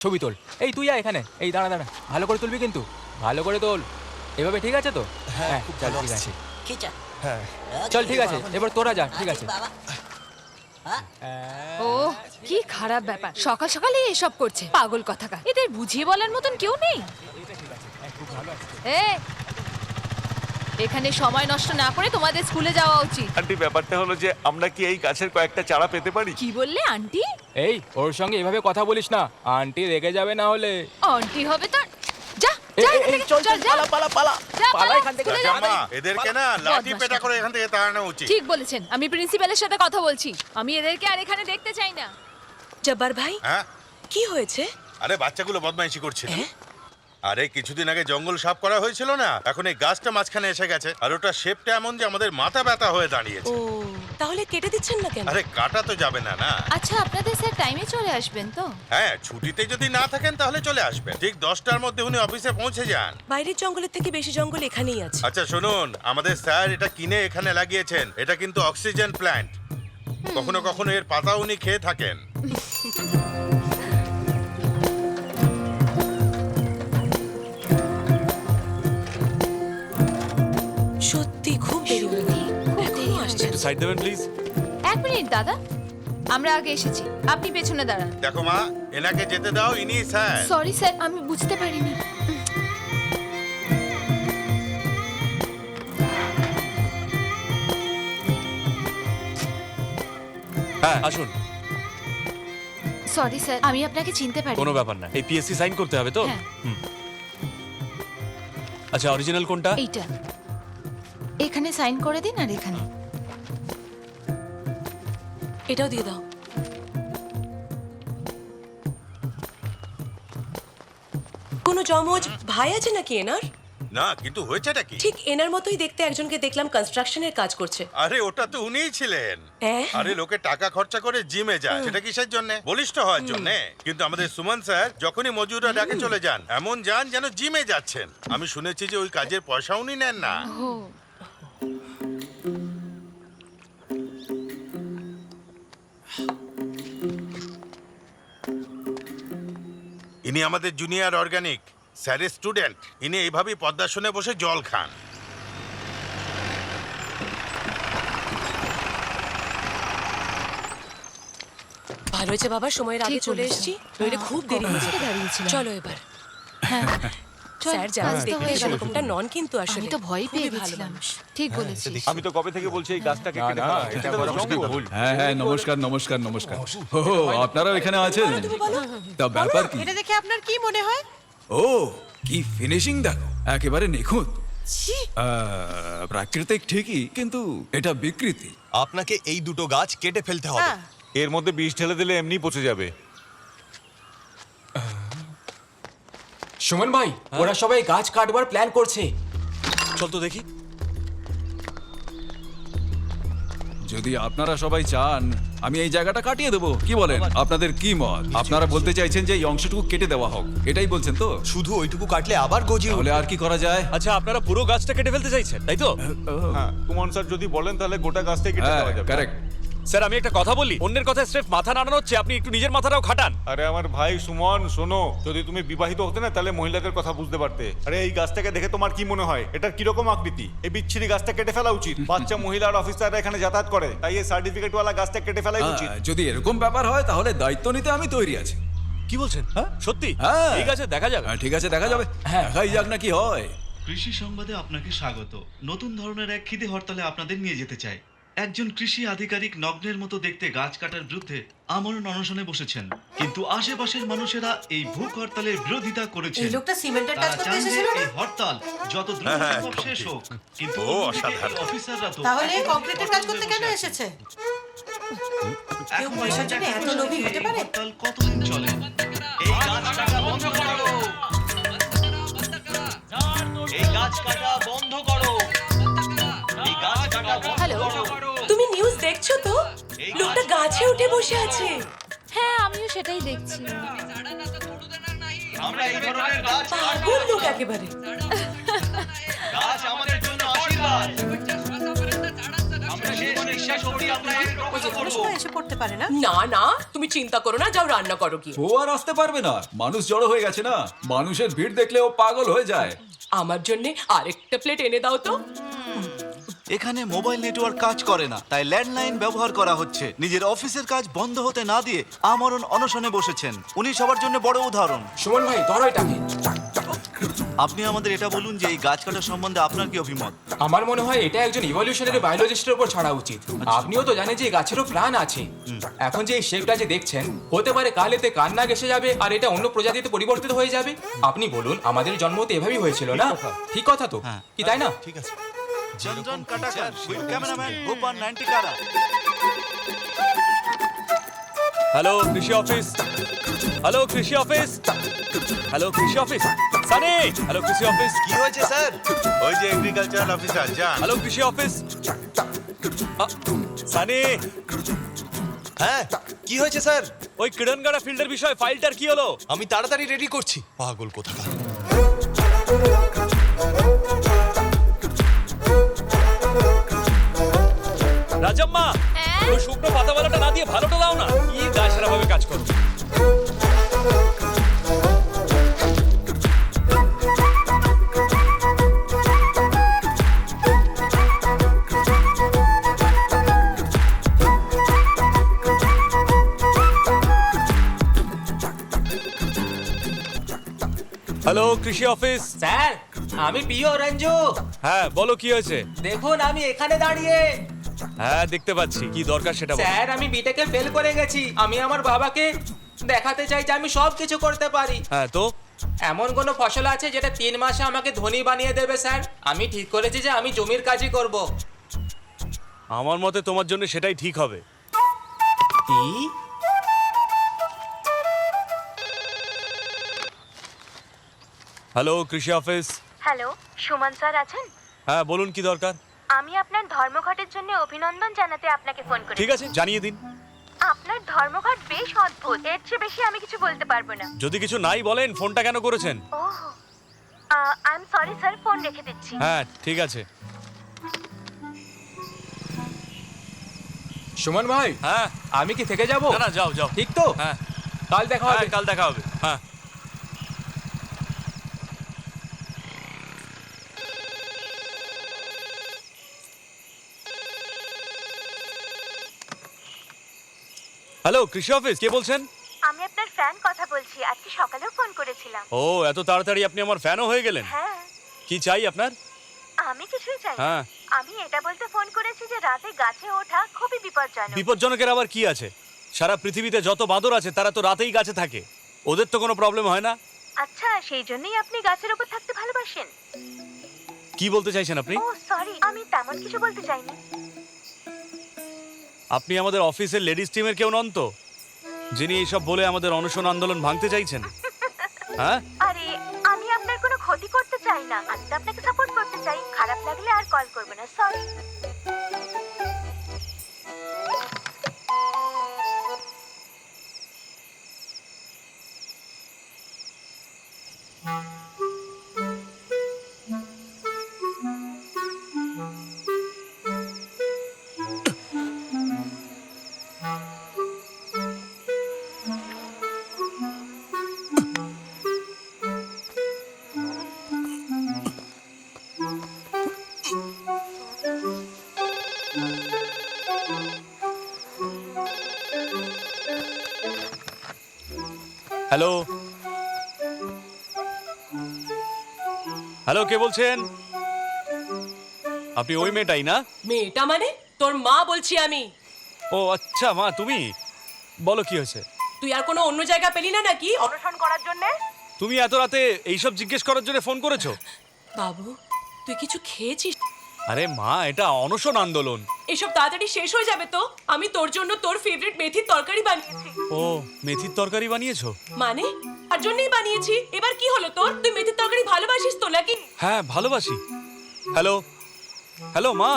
ছবি তোল। এই তুই এখানে, এই দাঁড়া দাঁড়া, ভালো করে তুলবি কিন্তু, ভালো করে তোল। এভাবে ঠিক আছে তো? হ্যাঁ, চল ঠিক আছে। হ্যাঁ চল ঠিক আছে, এবার তোরা যা। ঠিক আছে। ও কি খারাপ ব্যাপার, সকাল সকালে এসব করছে পাগল কথাকার। এদের বুঝিয়ে বলার মতন কেউ নেই। এ, এখানে সময় নষ্ট না করে তোমাদের স্কুলে যাওয়া উচিত। আন্টি ব্যাপারটা হলো যে আমরা কি এই গাছের কয়েকটা চারা পেতে পারি? কি বললে আন্টি? এই ওর সঙ্গে এভাবে কথা বলিস না, আন্টি রেগে যাবে না হলে। আন্টি হবে তো যা যা এখান থেকে, চল চল, যা। পালা পালা যা, পালা পালা, এখান থেকে। স্কুলে যা। জামা এদেরকে না লাঠি পেটা করে এখান থেকে তাড়ানো উচিত। ঠিক বলেছেন, আমি প্রিন্সিপালের সাথে কথা বলছি। আমি এদেরকে আর এখানে দেখতে চাই না। জব্বার ভাই, হ্যাঁ, কি হয়েছে? আরে বাচ্চাগুলো বদমাইশি করছিল। আরে কিছুদিন আগে জঙ্গল সাফ করা হয়েছিল না, এখন এই গাছটা মাঝখানে এসে গেছে, আর ওটা শেপটা এমন যে আমাদের মাথা ব্যথা হয়ে দাঁড়িয়েছে। ও, তাহলে কেটে দিচ্ছেন না কেন? আরে কাটা তো যাবে না না। আচ্ছা, আপনাদের স্যার টাইমে চলে আসবেন তো? হ্যাঁ, ছুটিতে যদি না থাকেন তাহলে চলে আসবেন, ঠিক 10টার মধ্যে উনি অফিসে পৌঁছে যান। বাইরের জঙ্গলের থেকে বেশি জঙ্গল এখানেই আছে। আচ্ছা শুনুন, আমাদের স্যার এটা কিনে এখানে লাগিয়েছেন, এটা কিন্তু অক্সিজেন প্ল্যান্ট। কখনো কখনো এর পাতা উনি খেয়ে থাকেন। সত্যি খুব দেরি হয়ে গেল। এখনো আসছে না। সাইড দেবেন প্লিজ। এক মিনিট দাদা, আমরা আগে এসেছি, আপনি পেছনে দাঁড়ান। দেখো মা, এনাকে যেতে দাও, ইনি স্যার। সরি স্যার, আমি বুঝতে পারিনি। হ্যাঁ আসুন। সরি স্যার, আমি আপনাকে চিনতে পারি। কোনো ব্যাপার না, এই পিএসসি সাইন করতে হবে তো? হ্যাঁ। আচ্ছা, অরিজিনাল কোনটা? এইটা এখানে সাইন করে দিন, আর এখানে এটাও দিয়ে দাও। কোনো জমজ ভাই আছে নাকি এনার? না, কিন্তু হয়েছেটা কি? ঠিক এনার মতোই দেখতে একজনকে দেখলাম কনস্ট্রাকশনের কাজ করছে। আরে ওটা তো উনিই ছিলেন। হ্যাঁ? আরে লোকে টাকা খরচা করে জিমে যায়, সেটা কিসের জন্য? বলিষ্ঠ হওয়ার জন্য। কিন্তু আমাদের সুমন স্যার যখনই মজুররা ডাকে চলে যান, এমন যান যেন জিমে যাচ্ছেন। আমি শুনেছি যে ওই কাজের পয়সা উনি নেন না। ও ইনি আমাদের জুনিয়র অর্গানিক স্যারের স্টুডেন্ট। ইনি এইভাবেই পদ্মাসনে বসে জল খান। ভালো হয়েছে বাবা, সময়ের আগে ঠিক চলে বলেছো। এসেছি, নইলে খুব দেরি হয়ে যেত। দাঁড়িয়েছিলাম। চলো এবার। হ্যাঁ, চল, স্যার যেমন কাজ তো হয়ে দেখতে গেল। সেরকমটা নন কিন্তু আমি আসলে তো ভয় পেয়ে খুবই ভালো গেছিলাম। মানুষ। ঠিক বলেছিস। আমি তো কবে থেকে বলছি এই গাছটাকে না, কেটে না, ফেলা। এটা এটা তো বড় জঙ্গল। ভুল। হ্যাঁ হ্যাঁ, নমস্কার নমস্কার নমস্কার। ও আপনারাও এখানে আছেন? তা ব্যাপার কি? এটা দেখে আপনার কি মনে হয়? ও কি ফিনিশিং দেখো, একেবারে নিখুঁত। প্রাকৃতিক ঠিকই, কিন্তু এটা বিকৃতি। আপনাকে এই দুটো গাছ কেটে ফেলতে হবে। হ্যাঁ। এর মধ্যে বিষ ঢেলে দিলে এমনি পচে যাবে। সুমন ভাই, ওরা সবাই গাছ কাটবার প্ল্যান করছে। চল তো দেখি। যদি আপনারা সবাই চান আমি এই জায়গাটা কাটিয়ে দেবো, কি বলেন? আপনাদের কি মত? আপনারা বলতে চাইছেন যে এই অংশটুকু কেটে দেওয়া হোক, এটাই বলছেন তো? শুধু ওইটুকু কাটলে আবার গজিয়ে তাহলে আর কি করা যায়? আচ্ছা, আপনারা পুরো গাছটা কেটে ফেলতে চাইছেন, তাই তো? হ্যাঁ, কুমন স্যার যদি বলেন তাহলে গোটা গাছটাই কেটে হ্যাঁ দেওয়া যাবে। কারেক্ট। স্যার, আমি একটা কথা বলি, অন্যের কথায় স্রেফ মাথা নাড়ানো হচ্ছে, আপনি একটু নিজের মাথাটাও খাটান। আরে আমার ভাই সুমন, শোনো, যদি তুমি বিবাহিত হতে না তাহলে মহিলাদের কথা বুঝতে পারতে। আরে এই গাছটাকে দেখে তোমার কি মনে হয় এটার কিরকম আকৃতি? এই বিচ্ছিরি গাছটা কেটে ফেলা উচিত। বাচ্চা মহিলার অফিসাররা এখানে যাতায়াত করে, তাই এই সার্টিফিকেট ওয়ালা গাছটা কেটে ফেলাই উচিত। যদি এরকম ব্যাপার হয় তাহলে দায়িত্ব নিতে আমি তৈরি আছি। কি বলছেন? সত্যি? হ্যাঁ। ঠিক আছে, দেখা যাবে। ঠিক আছে, দেখা যাবে। দেখাই যাক না কি হয়। কৃষি সংবাদে আপনাকে স্বাগত। নতুন ধরনের এক খিদে হরতালে আপনাদের নিয়ে যেতে চাই। একজন কৃষি আধিকারিক নগ্নের মতো দেখতে গাছ কাটার বিরুদ্ধে আমরণ অনশনে বসেছেন, কিন্তু আশেপাশের মানুষেরা এই ভূখ হরতালের বিরোধিতা করেছেন। এই লোকটা সিমেন্টের কাজ তারা করতে চান যে এসেছিল না? এই হরতাল যত দ্রুত সম্ভব শেষ হোক, কিন্তু ও, অন্যদিকে অসাধারণ। এই অফিসাররা তো তাহলে একেবারে কংক্রিটের কাজ করতে কেন বসে এসেছে? এখন কেউ পয়সার জন্য এত লোভী হতে পারে? হরতাল কতদিন চলে? এই গাছ কাটা বন্ধ করো। এই গাছ কাটা বন্ধ করো। এই গাছ কাটা বন্ধ হ্যালো। করো। তুমি নিউজ দেখছো তো? লোকটা গাছে উঠে বসে আছে। হ্যাঁ, আমিও সেটাই দেখছি। আমরা এই ধরনের গাছ পাগল লোক একেবারে। গাছ আমাদের জন্য আশীর্বাদ। আমরা শেষ শেষ অবধি আমরা এর রক্ষা অনেক করব। সময় এসে পড়তে পারে না। না না তুমি চিন্তা করো না, যাও রান্না করো কি। ও আর আসতে পারবে না, মানুষ জড়ো হয়ে গেছে না, মানুষের ভিড় দেখলে ও পাগল হয়ে যায়। আমার জন্য আরেকটা প্লেট এনে দাও তো। এখানে মোবাইল নেটওয়ার্ক কাজ করে না, তাই ল্যান্ডলাইন ব্যবহার করা হচ্ছে। নিজের অফিসের কাজ বন্ধ হতে না দিয়ে আমরণ অনশনে বসেছেন। উনি সবার জন্য বড় উদাহরণ। সুমন ভাই ধরো এটাকে। আপনি আমাদের এটা বলুন যে এই গাছ কাটা সম্বন্ধে আপনার কি অভিমত? আমার মনে হয় এটা একজন ইভলিউশনারি বায়োলজিস্টের উপর ছাড়া উচিত। আপনিও তো জানেন যে এই গাছেরও প্রাণ আছে। এখন যে এই শেপটা যে দেখছেন, হতে পারে কাল এতে কান না গেসে যাবে আর এটা অন্য প্রজাতিতে পরিবর্তিত হয়ে যাবে। আপনি বলুন, আমাদের জন্ম তো এভাবেই হয়েছিল না? ঠিক কথা তো, কি তাই না? ঠিক আছে। চন্দন কাটাকার, ক্যামেরাম্যান গোপাল 90 কারা। হ্যালো কৃষি অফিস, হ্যালো কৃষি অফিস, হ্যালো কৃষি অফিস, সানি, হ্যালো কৃষি অফিস, কি হয়েছে স্যার? ওই যে এগ্রিকালচারাল অফিসার যান। হ্যালো কৃষি অফিস, সানি, হ্যাঁ, কি হয়েছে স্যার? ওই কিরণগাড়া ফিল্ডের বিষয়ে ফাইলটার কি হলো? আমি তাড়াতাড়ি রেডি করছি। পাগল কোথাকার। রাজাম্মা, ওই শুকনো পাতাওয়ালাটা না দিয়ে ভালোটা দাও না। কি গাছেরা ভাবে কাজ করো। হ্যালো কৃষি অফিস। স্যার, আমি পিও রঞ্জু। হ্যাঁ বলো কি হয়েছে? দেখুন আমি এখানে দাঁড়িয়ে। হ্যাঁ দেখতে পাচ্ছি, কি দরকার সেটা বলো। স্যার, আমি বিটেকে ফেল করে গেছি। আমি আমার বাবাকে দেখাতে চাই যে আমি সব কিছু করতে পারি। হ্যাঁ তো এমন কোনো ফসল আছে যেটা 3 মাসে আমাকে ধনী বানিয়ে দেবে স্যার? আমি ঠিক করেছি যে আমি জমির কাজই করব। আমার মতে তোমার জন্য সেটাই ঠিক হবে। কি? হ্যালো কৃষি অফিস। হ্যালো, সুমন স্যার আছেন? হ্যাঁ বলুন কি দরকার? আমি আপনার ধর্মঘটের জন্য অভিনন্দন জানাতে আপনাকে ফোন করেছি। ঠিক আছে, জানিয়ে দিন। আপনার ধর্মঘট বেশ অদ্ভুত। এর চেয়ে বেশি আমি কিছু বলতে পারবো না। যদি কিছু নাই বলেন, ফোনটা কেন করেছেন? ওহ, I am sorry sir, phone রেখে দিচ্ছি। হ্যাঁ ঠিক আছে। সুমন ভাই, হ্যাঁ আমি কি থেকে যাব? না না, যাও যাও। ঠিক তো? হ্যাঁ কাল দেখা হবে। কাল দেখা হবে। হ্যাঁ হ্যালো কৃষি অফিস, কে বলছেন? আমি আপনার ফ্যান কথা বলছি। আজকে সকালেও ফোন করেছিলাম। ও, এত তাড়াতাড়ি আপনি আমার ফ্যানও হয়ে গেলেন। হ্যাঁ, কি চাই আপনার? আমি কিছুই চাই না। হ্যাঁ। আমি এটা বলতে ফোন করেছি যে রাতে গাছে ওঠা খুবই বিপজ্জনক। বিপজ্জনকের আবার কি আছে? সারা পৃথিবীতে যত বাঁদর আছে তারা তো রাতেই গাছে থাকে, ওদের তো কোনো প্রবলেম হয় না। আচ্ছা, সেই জন্যই আপনি গাছের উপর থাকতে ভালোবাসেন? কি বলতে চাইছেন আপনি? ও সরি, আমি তেমন কিছু বলতে চাইনি। আপনি আমাদের অফিসের লেডিস টিমের কেউ নন তো, যিনি এইসব বলে আমাদের অনশন আন্দোলন ভাঙতে চাইছেন? হ্যাঁ আরে, আমি আপনার কোনো ক্ষতি করতে চাই না। আমি তো আপনাকে সাপোর্ট করতে চাই। খারাপ লাগলে আর কল করব না, সরি। হ্যালো হ্যালো, কে বলছেন? আপনি ওই মেয়েটাই না? মেয়েটা মানে? তোর মা বলছি আমি। ও আচ্ছা, মা তুমি বলো কি হয়েছে? তুই আর কোনো অন্য জায়গা পেলি না নাকি অনশন করার জন্য? তুমি এত রাতে এইসব জিজ্ঞেস করার জন্য ফোন করেছো? বাবু, তুই কিছু খেয়েছিস? আরে মা, এটা অনশন আন্দোলন। এসব তাড়াতাড়ি শেষ হয়ে যাবে তো। আমি তোর জন্য তোর ফেভারিট মেথির তরকারি বানিয়েছি। ও, মেথির তরকারি বানিয়েছো? মানে তার জন্যই বানিয়েছি। এবার কি হলো তোর? তুই মেথির তরকারি ভালোবাসিস তো নাকি? হ্যাঁ ভালোবাসি। হ্যালো হ্যালো মা,